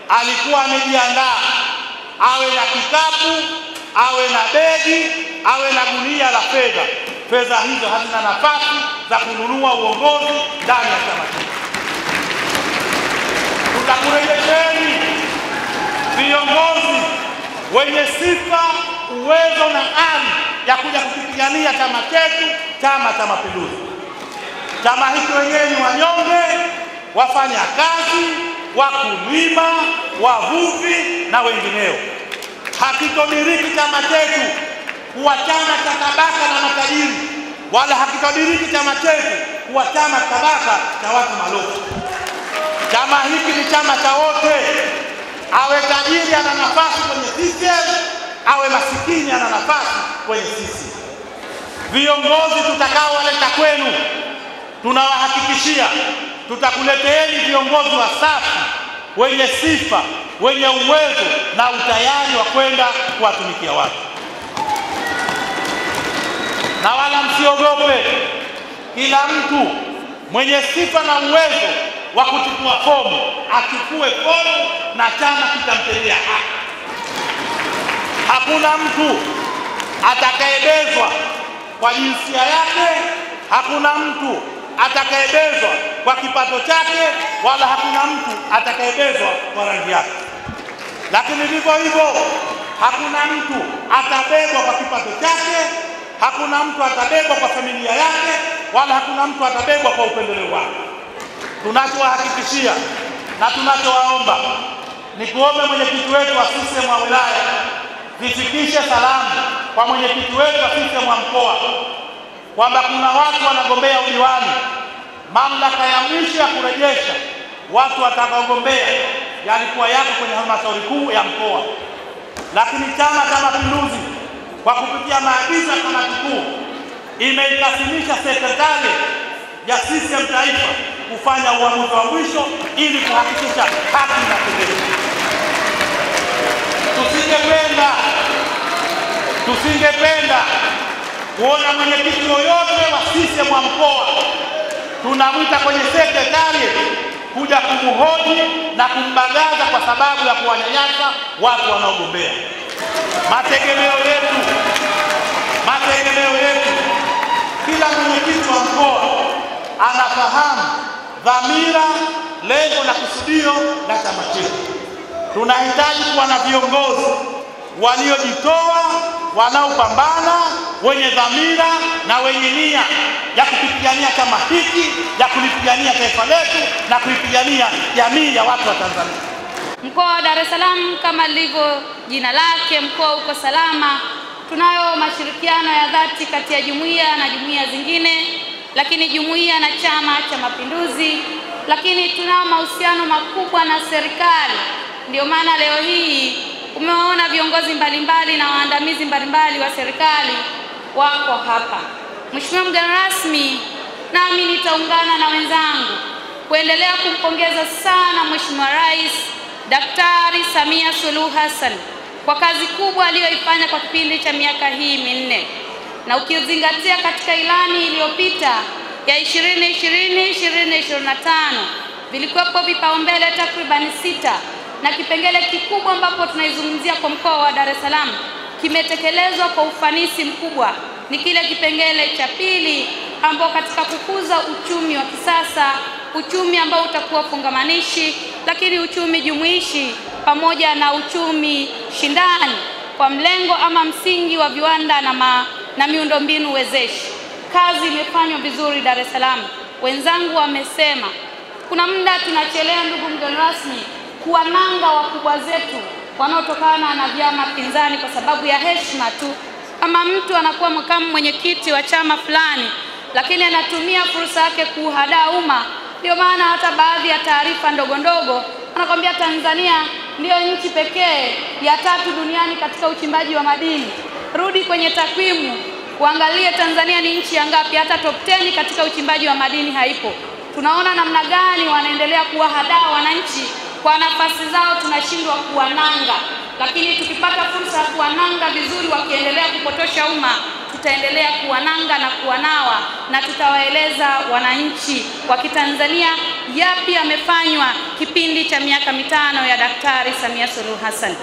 alikuwa amejiandaa, awe na kikapu, awe na begi, awe na gunia la fedha. Fedha hizo hazina nafasi za kununua uongozi ndani ya chama chetu. Tutakurejesheni viongozi wenye sifa, uwezo na ari ya kuja kupigania chama chetu, Chama cha Mapinduzi. Chama hiki wenyewe ni wanyonge, wafanya kazi, wakulima, wavuvi na wengineo. Hakitodiriki chama chetu kuwa chama cha tabaka la matajiri, wala hakitodiriki chama chetu kuwa chama tabaka cha watu malofu. Chama hiki ni chama cha wote. Awe tajiri ana nafasi kwenye CCM, awe masikini ana nafasi kwenye CCM. Viongozi tutakaowaleta kwenu, tunawahakikishia tutakuleteeni viongozi wasafi, wenye sifa, wenye uwezo na utayari wa kwenda kuwatumikia watu. Na wala msiogope, kila mtu mwenye sifa na uwezo wa kuchukua fomu achukue fomu na chama kitamtendea haki. Hakuna mtu atakayebezwa kwa jinsia yake, hakuna mtu atakayebezwa kwa kipato chake, wala hakuna mtu atakayebezwa kwa rangi yake. Lakini vivyo hivyo hakuna mtu atabebwa kwa kipato chake, hakuna mtu atabebwa kwa familia yake, wala hakuna mtu atabebwa kwa upendeleo wake. Tunachowahakikishia na tunachowaomba ni kuombe mwenyekiti wetu wa CCM wa wilaya zifikishe salamu kwa mwenyekiti wetu wa CCM wa mkoa kwamba kuna watu wanagombea udiwani. Mamlaka ya mwisho ya kurejesha watu watakaogombea yalikuwa yako kwenye halmashauri kuu ya mkoa, lakini Chama cha Mapinduzi kwa kupitia maagizo ya kamati kuu imeikasimisha sekretari ya CCM taifa kufanya uamuzi wa mwisho ili kuhakikisha haki inatendeka. Tusingependa kuona mwenyekiti yoyote wa CCM wa mkoa tunamwita kwenye sekretari kuja kumhoji na kumbagaza kwa sababu ya kuwanyanyasa watu wanaogombea. Mategemeo yetu, kila mwenyekiti wa mkoa anafahamu dhamira, lengo na kusudio la chama chetu. Tunahitaji kuwa na viongozi waliojitoa, wanaopambana, wenye dhamira na wenye nia ya kupigania chama hiki, ya kulipigania taifa letu na kulipigania jamii ya watu wa Tanzania. Mkoa wa Dar es Salaam kama lilivyo jina lake, mkoa uko salama. Tunayo mashirikiano ya dhati kati ya jumuiya na jumuiya zingine, lakini jumuiya na Chama cha Mapinduzi, lakini tunao mahusiano makubwa na serikali. Ndio maana leo hii umeona viongozi mbalimbali na waandamizi mbalimbali wa serikali wako hapa. Mheshimiwa mgeni rasmi, nami nitaungana na wenzangu kuendelea kumpongeza sana Mheshimiwa Rais Daktari Samia Suluhu Hassan kwa kazi kubwa aliyoifanya kwa kipindi cha miaka hii minne. Na ukizingatia katika ilani iliyopita ya 2020-2025 vilikuwepo vipaumbele takriban 6, na kipengele kikubwa ambapo tunaizungumzia kwa mkoa wa Dar es Salaam kimetekelezwa kwa ufanisi mkubwa ni kile kipengele cha pili, ambao katika kukuza uchumi wa kisasa, uchumi ambao utakuwa fungamanishi, lakini uchumi jumuishi pamoja na uchumi shindani kwa mlengo ama msingi wa viwanda na miundombinu wezeshi. Kazi imefanywa vizuri Dar es Salaam. Wenzangu wamesema kuna muda tunachelea, ndugu mgeni rasmi, kuwananga wakubwa zetu wanaotokana na vyama pinzani kwa sababu ya heshima tu. Kama mtu anakuwa makamu mwenyekiti wa chama fulani lakini anatumia fursa yake kuhadaa umma, ndio maana hata baadhi ya taarifa ndogo ndogo anakwambia Tanzania ndio nchi pekee ya 3 duniani katika uchimbaji wa madini. Rudi kwenye takwimu uangalie Tanzania ni nchi ya ngapi, hata top 10 katika uchimbaji wa madini haipo. Tunaona namna gani wanaendelea kuwahadaa wananchi kwa nafasi zao, tunashindwa kuwananga. Lakini tukipata fursa ya kuwananga vizuri wakiendelea kupotosha umma, tutaendelea kuwananga na kuwanawa na tutawaeleza wananchi wa Kitanzania yapi yamefanywa kipindi cha miaka mitano ya Daktari Samia Suluhu Hassan.